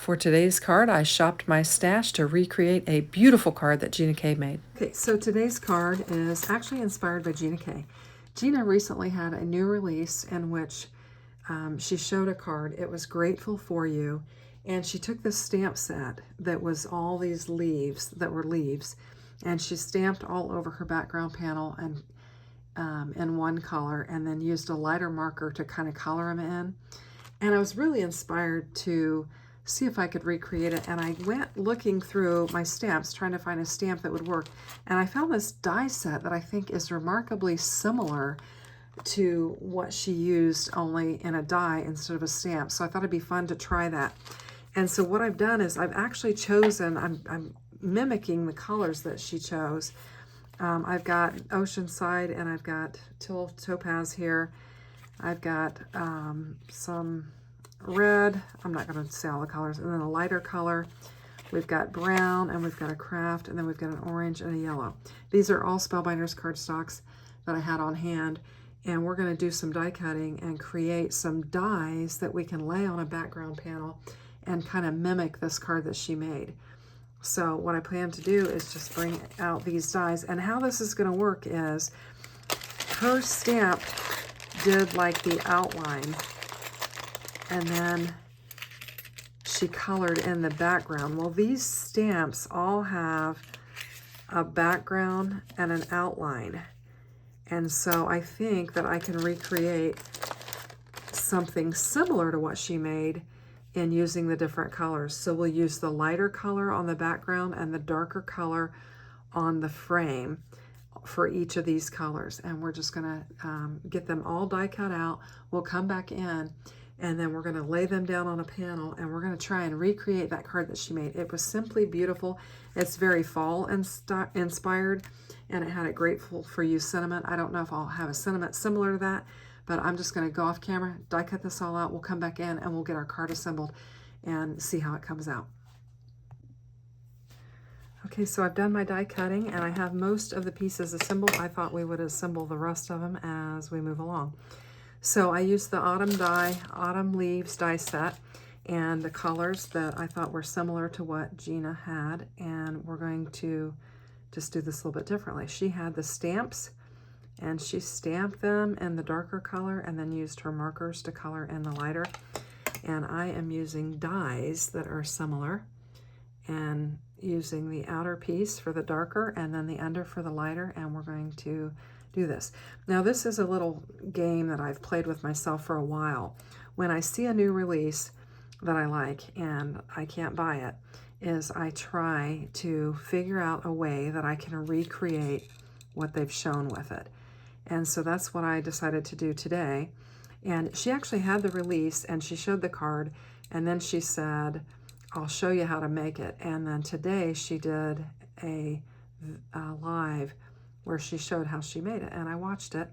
For today's card, I shopped my stash to recreate a beautiful card that Gina K made. Okay, so today's card is actually inspired by Gina K. Gina recently had a new release in which she showed a card. It was Grateful for You, and she took this stamp set that was all these leaves that were leaves, and she stamped all over her background panel and in one color, and then used a lighter marker to kind of color them in. And I was really inspired to see if I could recreate it, and I went looking through my stamps trying to find a stamp that would work, and I found this die set that I think is remarkably similar to what she used, only in a die instead of a stamp. So I thought it'd be fun to try that. And so what I've done is I've actually chosen, I'm mimicking the colors that she chose. I've got Oceanside, and I've got Topaz here. I've got some red, I'm not going to say all the colors, and then a lighter color. We've got brown, and we've got a craft, and then we've got an orange and a yellow. These are all Spellbinders cardstocks that I had on hand, and we're going to do some die cutting and create some dies that we can lay on a background panel and kind of mimic this card that she made. So what I plan to do is just bring out these dies, and how this is going to work is her stamp did like the outline, and then she colored in the background. Well, these stamps all have a background and an outline, and so I think that I can recreate something similar to what she made in using the different colors. So we'll use the lighter color on the background and the darker color on the frame for each of these colors, and we're just gonna get them all die cut out. We'll come back in, and then we're gonna lay them down on a panel, and we're gonna try and recreate that card that she made. It was simply beautiful. It's very fall inspired, and it had a Grateful for You sentiment. I don't know if I'll have a sentiment similar to that, but I'm just gonna go off camera, die cut this all out. We'll come back in, and we'll get our card assembled and see how it comes out. Okay, so I've done my die cutting, and I have most of the pieces assembled. I thought we would assemble the rest of them as we move along. So I used the Autumn Leaves die set, and the colors that I thought were similar to what Gina had, and we're going to just do this a little bit differently. She had the stamps, and she stamped them in the darker color and then used her markers to color in the lighter. And I am using dies that are similar, and using the outer piece for the darker and then the under for the lighter, and we're going to do this. Now, this is a little game that I've played with myself for a while. When I see a new release that I like and I can't buy it, is I try to figure out a way that I can recreate what they've shown with it. And so that's what I decided to do today. And she actually had the release, and she showed the card, and then she said, I'll show you how to make it. And then today she did a live where she showed how she made it, and I watched it,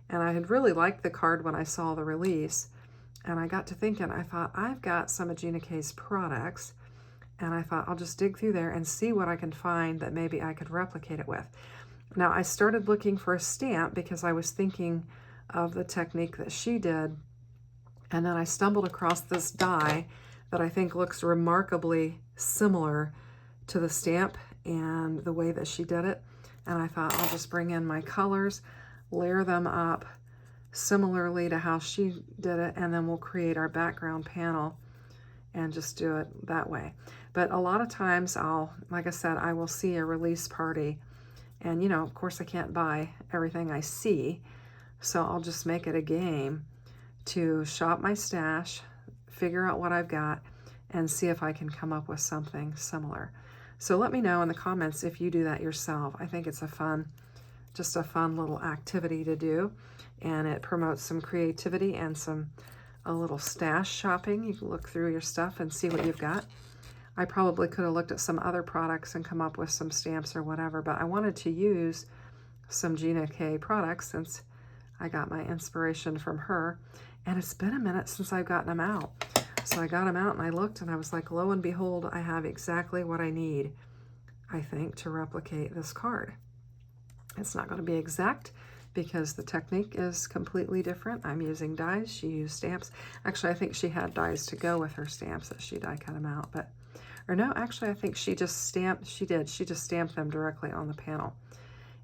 and I had really liked the card when I saw the release, and I got to thinking, I thought, I've got some of Gina K's products, and I thought I'll just dig through there and see what I can find that maybe I could replicate it with. Now, I started looking for a stamp because I was thinking of the technique that she did, and then I stumbled across this die that I think looks remarkably similar to the stamp and the way that she did it. And I thought I'll just bring in my colors, layer them up similarly to how she did it, and then we'll create our background panel and just do it that way. But a lot of times like I said, I will see a release party, and you know, of course I can't buy everything I see, so I'll just make it a game to shop my stash, figure out what I've got, and see if I can come up with something similar. So let me know in the comments if you do that yourself. I think it's just a fun little activity to do, and it promotes some creativity and a little stash shopping. You can look through your stuff and see what you've got. I probably could have looked at some other products and come up with some stamps or whatever, but I wanted to use some Gina K products since I got my inspiration from her, and it's been a minute since I've gotten them out. So I got them out, and I looked, and I was like, lo and behold, I have exactly what I need, I think, to replicate this card. It's not going to be exact because the technique is completely different. I'm using dies, she used stamps. Actually, I think she had dies to go with her stamps that she die cut them out, but, or no, actually I think she just stamped, she just stamped them directly on the panel,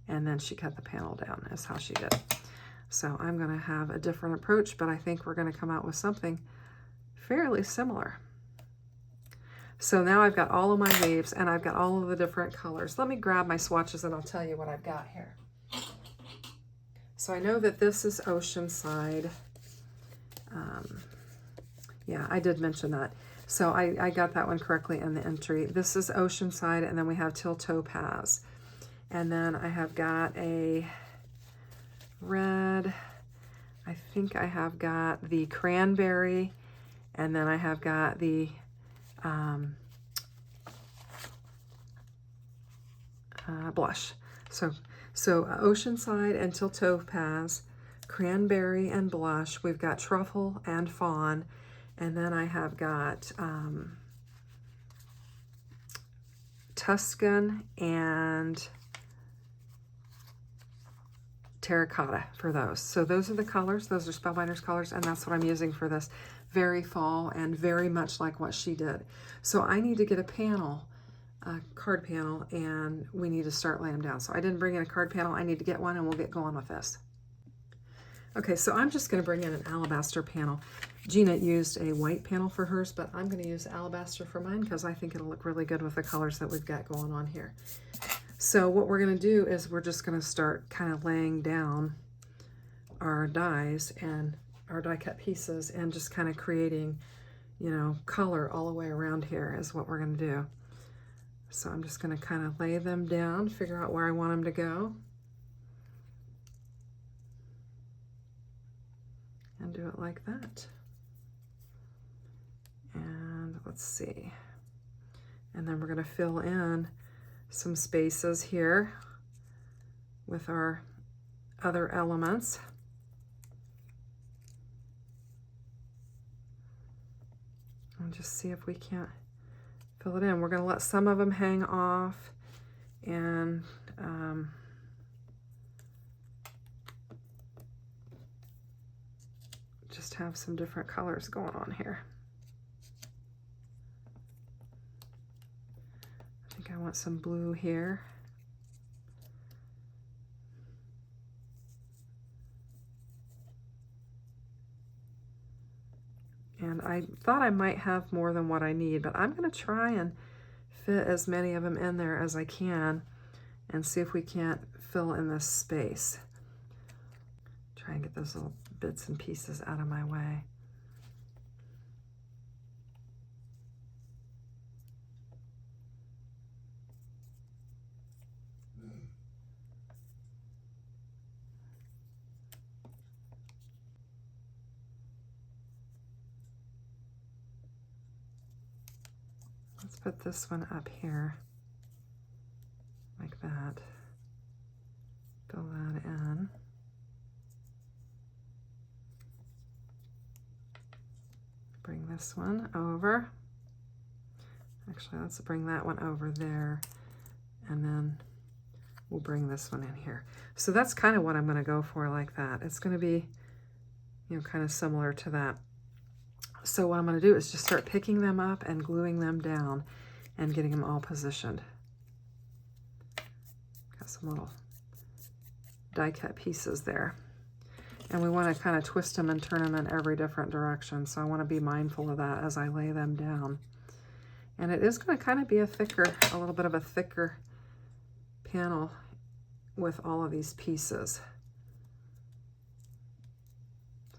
and then she cut the panel down, is how she did it. So I'm gonna have a different approach, but I think we're gonna come out with something fairly similar. So now I've got all of my leaves and I've got all of the different colors. Let me grab my swatches and I'll tell you what I've got here. So I know that this is Oceanside. Yeah, I did mention that. So I got that one correctly in the entry. This is Oceanside, and then we have Teal Topaz. And then I have got a red, I think I have got the Cranberry, and then I have got the blush. So Oceanside and Teal Topaz, Cranberry and blush. We've got Truffle and Fawn, and then I have got Tuscan and Terracotta for those. So those are the colors. Those are Spellbinders colors, and that's what I'm using for this. Very fall and very much like what she did. So I need to get a panel, a card panel, and we need to start laying them down. So I didn't bring in a card panel. I need to get one, and we'll get going with this. Okay, so I'm just going to bring in an alabaster panel. Gina used a white panel for hers, but I'm going to use alabaster for mine because I think it'll look really good with the colors that we've got going on here. So what we're going to do is we're just going to start kind of laying down our dies and our die cut pieces and just kind of creating, you know, color all the way around here is what we're going to do. So I'm just going to kind of lay them down, figure out where I want them to go, and do it like that. And let's see. And then we're going to fill in some spaces here with our other elements. And just see if we can't fill it in. We're going to let some of them hang off and just have some different colors going on here. I think I want some blue here. And I thought I might have more than what I need, but I'm going to try and fit as many of them in there as I can and see if we can't fill in this space. Try and get those little bits and pieces out of my way. Let's put this one up here, like that. Fill that in. Bring this one over. Actually, let's bring that one over there, and then we'll bring this one in here. So that's kind of what I'm going to go for, like that. It's going to be, you know, kind of similar to that. So what I'm going to do is just start picking them up and gluing them down and getting them all positioned. Got some little die cut pieces there. And we want to kind of twist them and turn them in every different direction. So I want to be mindful of that as I lay them down. And it is going to kind of be a little bit of a thicker panel with all of these pieces.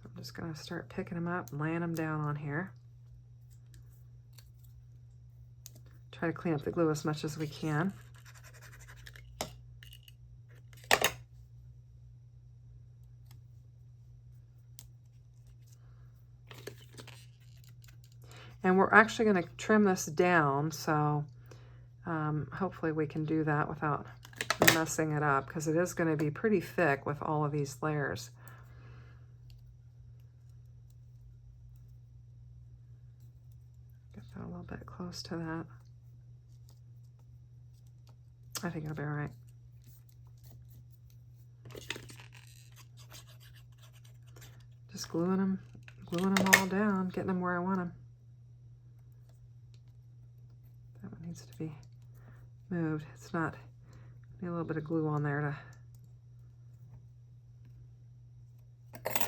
I'm just going to start picking them up and laying them down on here. Try to clean up the glue as much as we can. And we're actually going to trim this down, so hopefully we can do that without messing it up, because it is going to be pretty thick with all of these layers. Get that a little bit close to that. I think it'll be all right. Just gluing them all down, getting them where I want them. That one needs to be moved. It's not, need a little bit of glue on there to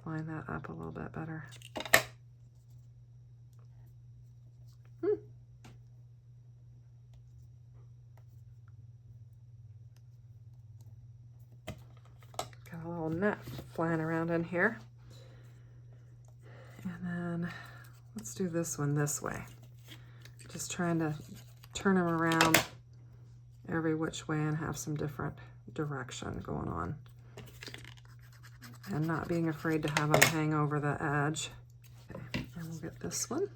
line that up a little bit better. Got a little net flying around in here. And then let's do this one this way. Just trying to turn them around every which way and have some different direction going on. And not being afraid to have them hang over the edge. Okay, and we'll get this one.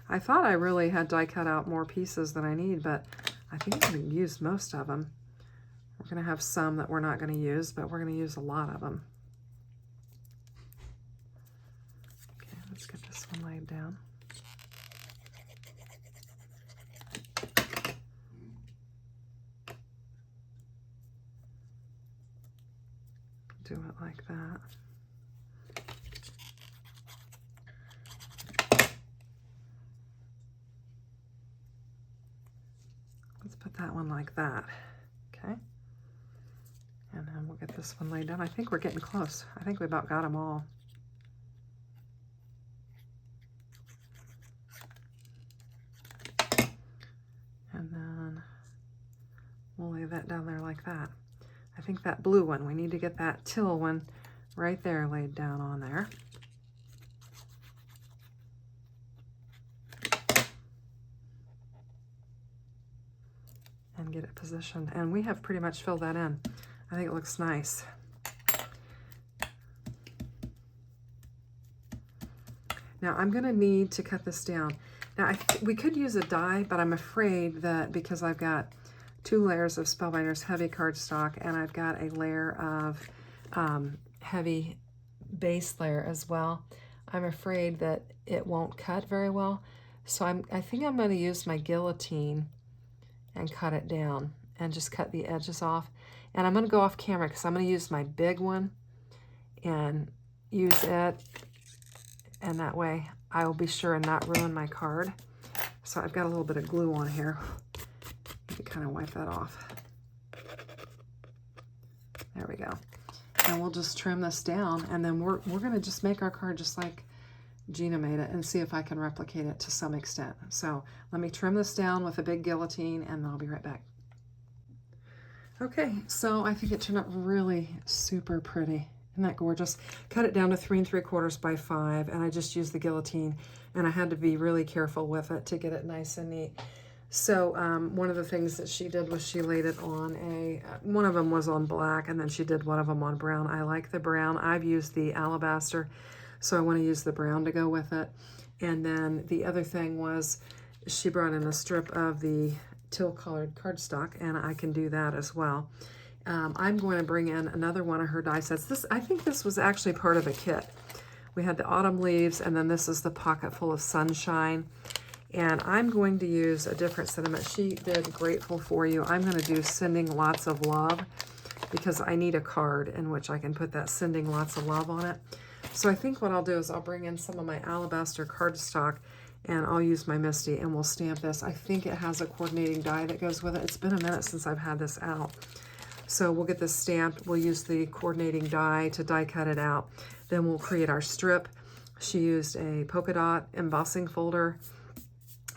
I thought I really had die cut out more pieces than I need, but I think I'm going to use most of them. We're going to have some that we're not going to use, but we're going to use a lot of them. Okay, let's get this one laid down. Do it like that. Let's put that one like that. Okay. And then we'll get this one laid down. I think we're getting close. I think we about got them all. And then we'll lay that down there like that. I think that blue one, we need to get that teal one right there laid down on there. And get it positioned. And we have pretty much filled that in. I think it looks nice. Now I'm going to need to cut this down. Now we could use a die, but I'm afraid that because I've got 2 layers of Spellbinders heavy cardstock and I've got a layer of heavy base layer as well, I'm afraid that it won't cut very well. So I think I'm going to use my guillotine and cut it down and just cut the edges off. And I'm going to go off camera because I'm going to use my big one and use it, and that way I will be sure and not ruin my card. So I've got a little bit of glue on here to kind of wipe that off. There we go. And we'll just trim this down, and then we're going to just make our card just like Gina made it and see if I can replicate it to some extent. So let me trim this down with a big guillotine and I'll be right back. Okay, so I think it turned out really super pretty. Isn't that gorgeous? Cut it down to 3 3/4 by 5, and I just used the guillotine, and I had to be really careful with it to get it nice and neat. So one of the things that she did was she laid it on one of them was on black, and then she did one of them on brown. I like the brown. I've used the alabaster, so I want to use the brown to go with it. And then the other thing was she brought in a strip of the teal colored cardstock, and I can do that as well. I'm going to bring in another one of her die sets. I think this was actually part of a kit. We had the autumn leaves, and then this is the pocket full of sunshine. And I'm going to use a different sentiment. She did Grateful For You. I'm going to do Sending Lots of Love because I need a card in which I can put that Sending Lots of Love on it. So I think what I'll do is I'll bring in some of my alabaster cardstock, and I'll use my Misty, and we'll stamp this. I think it has a coordinating die that goes with it. It's been a minute since I've had this out. So we'll get this stamped. We'll use the coordinating die to die cut it out. Then we'll create our strip. She used a polka dot embossing folder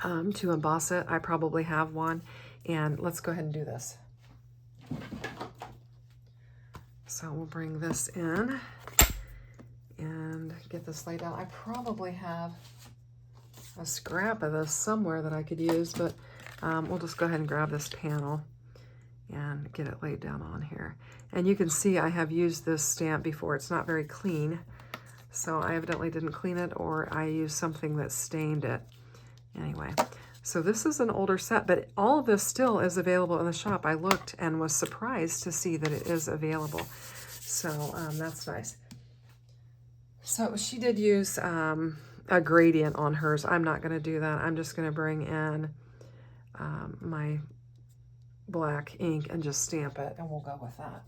to emboss it. I probably have one. And let's go ahead and do this. So we'll bring this in and get this laid out. I probably have a scrap of this somewhere that I could use, but we'll just go ahead and grab this panel and get it laid down on here. And you can see I have used this stamp before. It's not very clean, so I evidently didn't clean it, or I used something that stained it. Anyway, so this is an older set, but all of this still is available in the shop. I looked and was surprised to see that it is available. So that's nice. So she did use a gradient on hers. I'm not going to do that. I'm just going to bring in my black ink and just stamp it, and we'll go with that.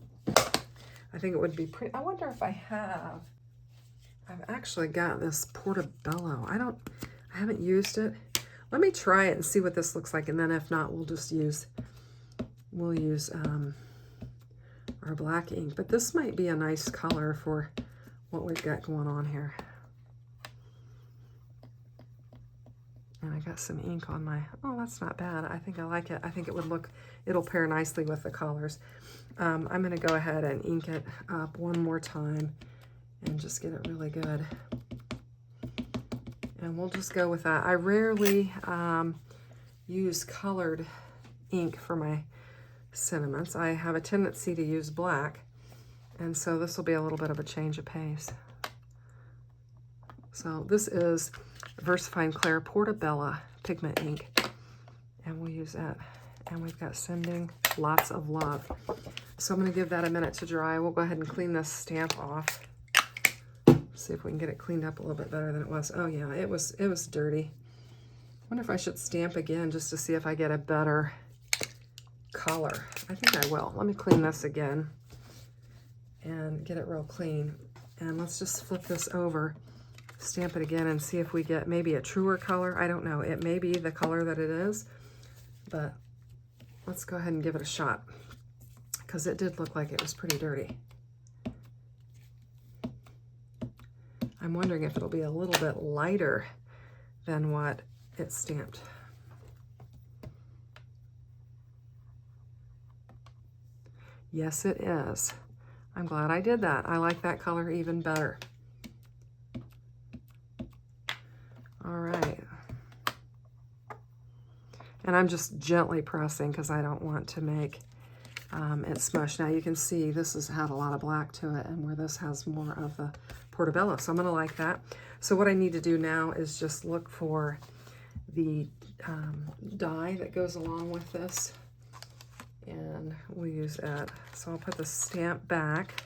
I think it would be pretty. I wonder if I've actually got this Portobello. I haven't used it. Let me try it and see what this looks like, and then if not, we'll use our black ink. But this might be a nice color for what we've got going on here. And I got some ink on my, oh, that's not bad. I think I like it. I think it'll pair nicely with the colors. I'm gonna go ahead and ink it up one more time and just get it really good. And we'll just go with that. I rarely use colored ink for my sentiments. I have a tendency to use black, and so this will be a little bit of a change of pace. So this is VersaFine Clair Portobello pigment ink, and we'll use that. And we've got Sending Lots of Love. So I'm going to give that a minute to dry. We'll go ahead and clean this stamp off. See if we can get it cleaned up a little bit better than it was. Oh yeah, it was dirty. I wonder if I should stamp again just to see if I get a better color. I think I will. Let me clean this again and get it real clean. And let's just flip this over, stamp it again, and see if we get maybe a truer color. I don't know. It may be the color that it is, but let's go ahead and give it a shot, because it did look like it was pretty dirty. I'm wondering if it'll be a little bit lighter than what it stamped. Yes, it is. I'm glad I did that. I like that color even better. All right. And I'm just gently pressing because I don't want to make it smush. Now you can see this has had a lot of black to it, and where this has more of the Portobello. So I'm going to like that. So what I need to do now is just look for the die that goes along with this, and we'll use that. So I'll put the stamp back,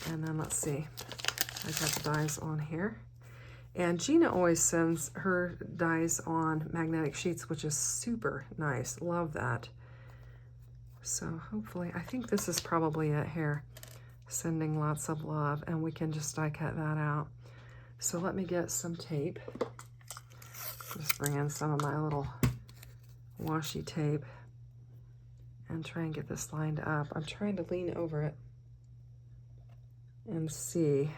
and then let's see. I've got the dies on here. And Gina always sends her dies on magnetic sheets, which is super nice. Love that. So hopefully, I think this is probably it here. Sending Lots of Love, and we can just die cut that out. So let me get some tape. Just bring in some of my little washi tape and try and get this lined up. I'm trying to lean over it and see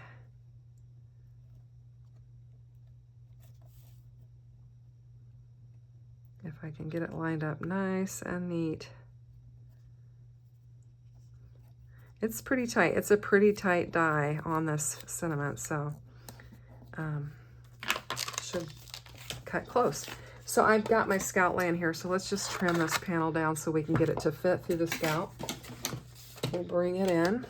if I can get it lined up nice and neat. It's pretty tight. It's a pretty tight die on this sentiment, so should cut close. So I've got my scout laying here, so let's just trim this panel down so we can get it to fit through the scout. We'll bring it in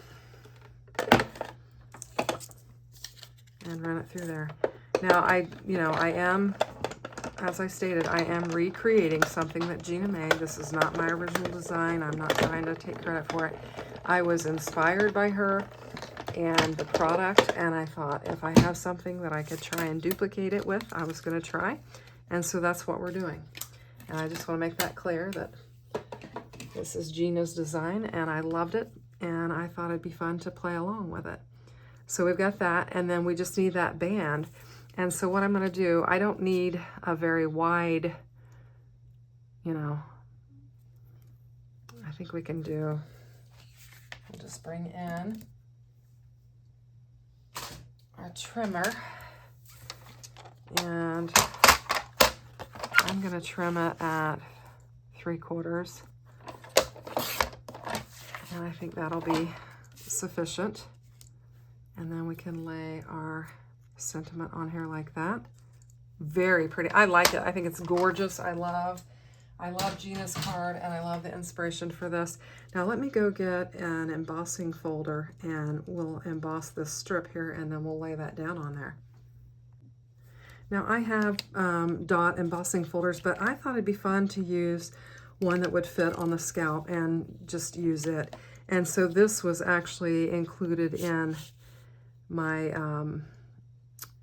and run it through there. Now I am, as I stated, I am recreating something that Gina made. This is not my original design. I'm not trying to take credit for it. I was inspired by her and the product, and I thought if I have something that I could try and duplicate it with, I was going to try. And so that's what we're doing. And I just want to make that clear that this is Gina's design, and I loved it, and I thought it'd be fun to play along with it. So we've got that, and then we just need that band. And so what I'm going to do, I don't need a very wide, I think we can do, we'll just bring in our trimmer, and I'm going to trim it at 3/4, and I think that'll be sufficient. And then we can lay our sentiment on here like that. Very pretty. I like it. I think it's gorgeous. I love Gina's card, and I love the inspiration for this. Now let me go get an embossing folder, and we'll emboss this strip here, and then we'll lay that down on there. Now I have dot embossing folders, but I thought it'd be fun to use one that would fit on the scalp and just use it. And so this was actually included in my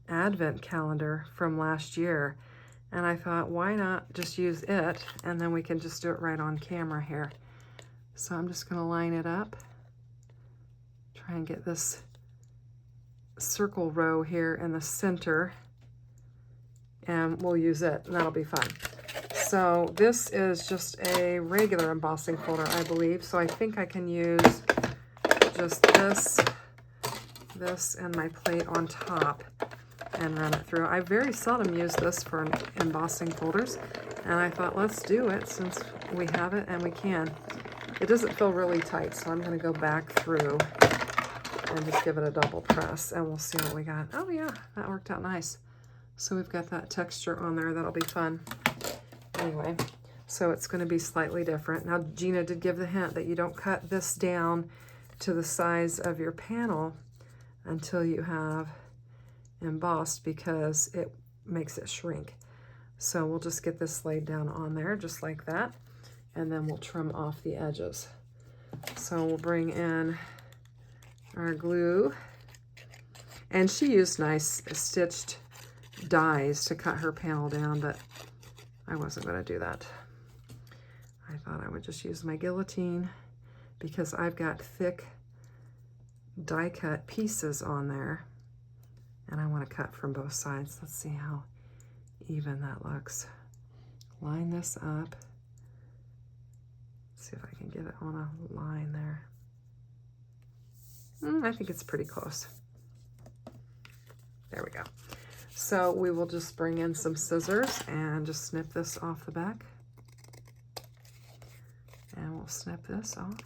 Advent calendar from last year. And I thought, why not just use it, and then we can just do it right on camera here. So I'm just gonna line it up, try and get this circle row here in the center, and we'll use it, and that'll be fun. So this is just a regular embossing folder, I believe. So I think I can use just this, and my plate on top and run it through. I very seldom use this for embossing folders, and I thought, let's do it since we have it and we can. It doesn't feel really tight, so I'm going to go back through and just give it a double press, and we'll see what we got. Oh yeah, that worked out nice. So we've got that texture on there. That'll be fun. Anyway, so it's going to be slightly different. Now, Gina did give the hint that you don't cut this down to the size of your panel until you have embossed, because it makes it shrink. So we'll just get this laid down on there just like that, and then we'll trim off the edges. So we'll bring in our glue, and she used nice stitched dies to cut her panel down, but I wasn't going to do that. I thought I would just use my guillotine because I've got thick die cut pieces on there, and I want to cut from both sides. Let's see how even that looks. Line this up. See if I can get it on a line there. I think it's pretty close. There we go. So we will just bring in some scissors and just snip this off the back. And we'll snip this off.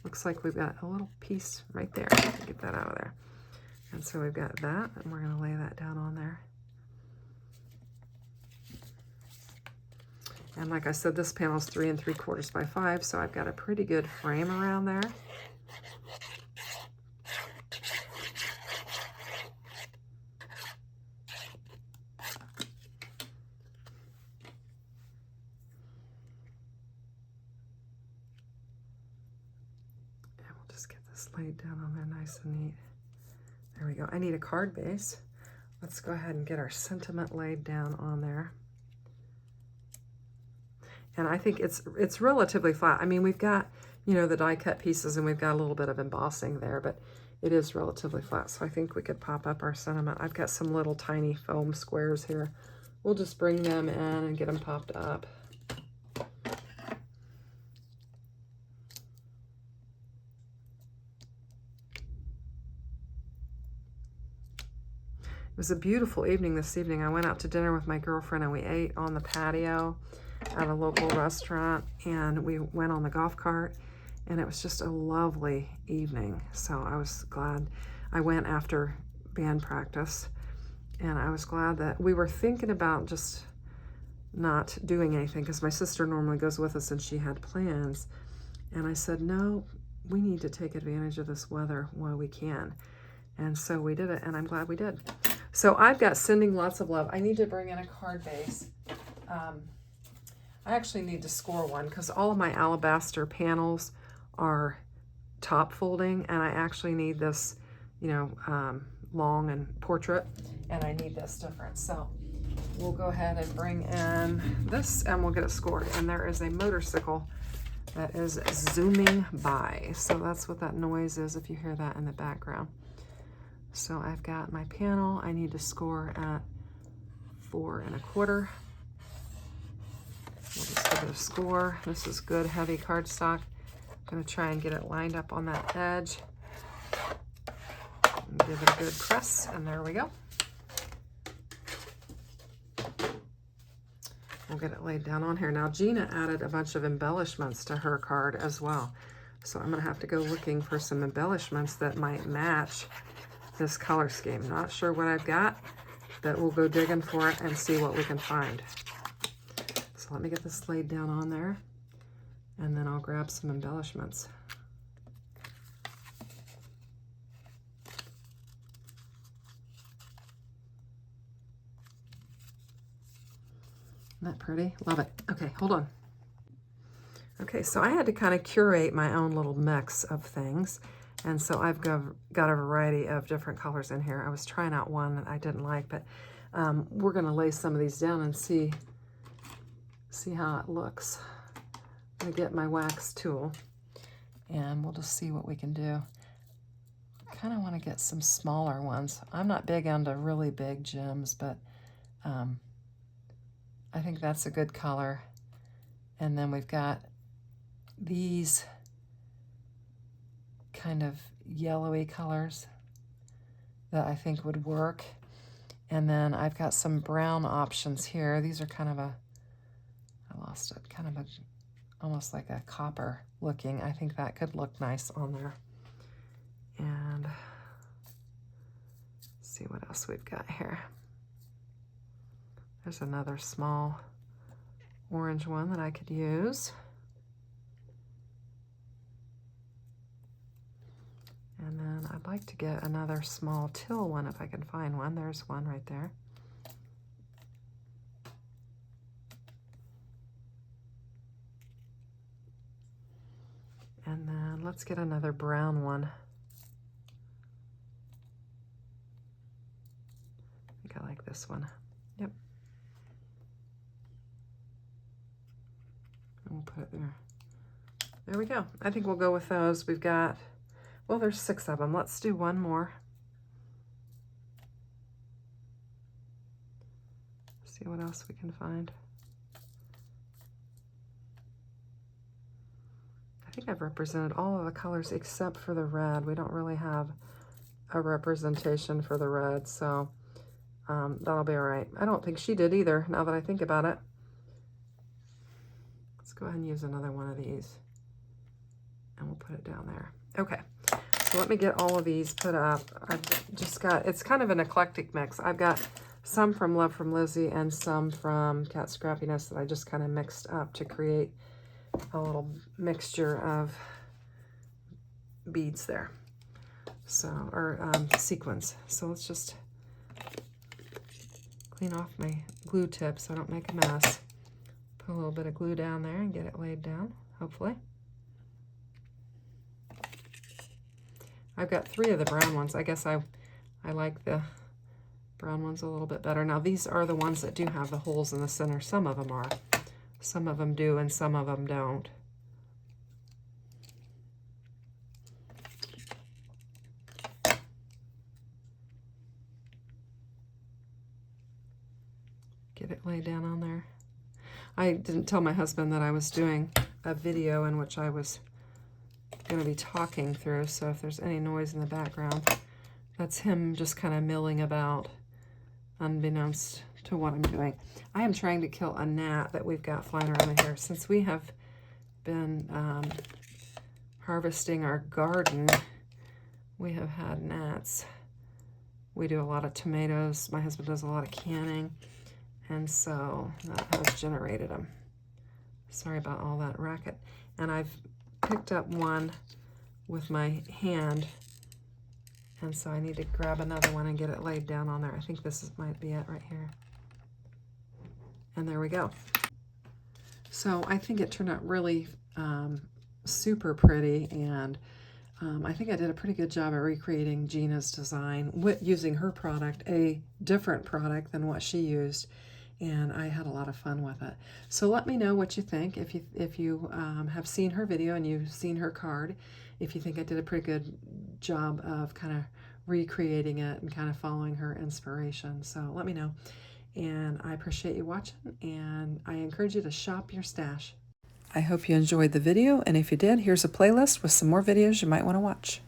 Looks like we've got a little piece right there. Get that out of there. And so we've got that, and we're going to lay that down on there. And like I said, this panel is 3 3/4 by 5, so I've got a pretty good frame around there. And we'll just get this laid down on there nice and neat. There we go. I need a card base. Let's go ahead and get our sentiment laid down on there. And I think it's relatively flat. I mean, we've got, you know, the die cut pieces, and we've got a little bit of embossing there, but it is relatively flat. So I think we could pop up our sentiment. I've got some little tiny foam squares here. We'll just bring them in and get them popped up. It was a beautiful evening this evening. I went out to dinner with my girlfriend, and we ate on the patio at a local restaurant, and we went on the golf cart, and it was just a lovely evening. So I was glad I went after band practice, and I was glad that we were thinking about just not doing anything because my sister normally goes with us and she had plans. And I said, no, we need to take advantage of this weather while we can. And so we did it, and I'm glad we did. So I've got Sending Lots of Love. I need to bring in a card base. I actually need to score one because all of my alabaster panels are top folding, and I actually need this, you know, long and portrait, and I need this different. So we'll go ahead and bring in this, and we'll get it scored. And there is a motorcycle that is zooming by. So that's what that noise is if you hear that in the background. So I've got my panel. I need to score at 4 1/4. We'll just give it a score. This is good, heavy cardstock. I'm going to try and get it lined up on that edge. And give it a good press, and there we go. We'll get it laid down on here. Now, Gina added a bunch of embellishments to her card as well. So I'm going to have to go looking for some embellishments that might match this color scheme. Not sure what I've got, but we'll go digging for it and see what we can find. So let me get this laid down on there, and then I'll grab some embellishments. Isn't that pretty? Love it. Okay, hold on. Okay, so I had to kind of curate my own little mix of things. And so I've got a variety of different colors in here. I was trying out one that I didn't like, but We're going to lay some of these down and see how it looks. I'm going to get my wax tool, and we'll just see what we can do. I kind of want to get some smaller ones. I'm not big onto really big gems, but I think that's a good color. And then we've got these kind of yellowy colors that I think would work. And then I've got some brown options here. These are kind of I lost it, kind of almost like a copper looking. I think that could look nice on there. And let's see what else we've got here. There's another small orange one that I could use. And then I'd like to get another small teal one if I can find one. There's one right there. And then let's get another brown one. I think I like this one. Yep. And we'll put it there. There we go. I think we'll go with those. We've got, well, there's 6 of them. Let's do one more. See what else we can find. I think I've represented all of the colors except for the red. We don't really have a representation for the red, so that'll be all right. I don't think she did either, now that I think about it. Let's go ahead and use another one of these, and we'll put it down there. Okay, so let me get all of these put up. I've just got, it's kind of an eclectic mix. I've got some from Love from Lizzie and some from Cat Scrappiness that I just kind of mixed up to create a little mixture of beads there. So, or sequins. So let's just clean off my glue tip so I don't make a mess. Put a little bit of glue down there and get it laid down, hopefully. I've got 3 of the brown ones. I guess I like the brown ones a little bit better. Now these are the ones that do have the holes in the center. Some of them are. Some of them do and some of them don't. Get it laid down on there. I didn't tell my husband that I was doing a video in which I was going to be talking through, so if there's any noise in the background, that's him just kind of milling about unbeknownst to what I'm doing. I am trying to kill a gnat that we've got flying around in here. Since we have been harvesting our garden, we have had gnats. We do a lot of tomatoes. My husband does a lot of canning, and so that has generated them. Sorry about all that racket. And I've picked up one with my hand, and so I need to grab another one and get it laid down on there. I think this might be it right here. And there we go. So I think it turned out really super pretty, and I think I did a pretty good job at recreating Gina's design with using her product, a different product than what she used, and I had a lot of fun with it. So let me know what you think if you have seen her video and you've seen her card, if you think I did a pretty good job of kind of recreating it and kind of following her inspiration. So let me know. And I appreciate you watching, and I encourage you to shop your stash. I hope you enjoyed the video, and if you did, here's a playlist with some more videos you might want to watch.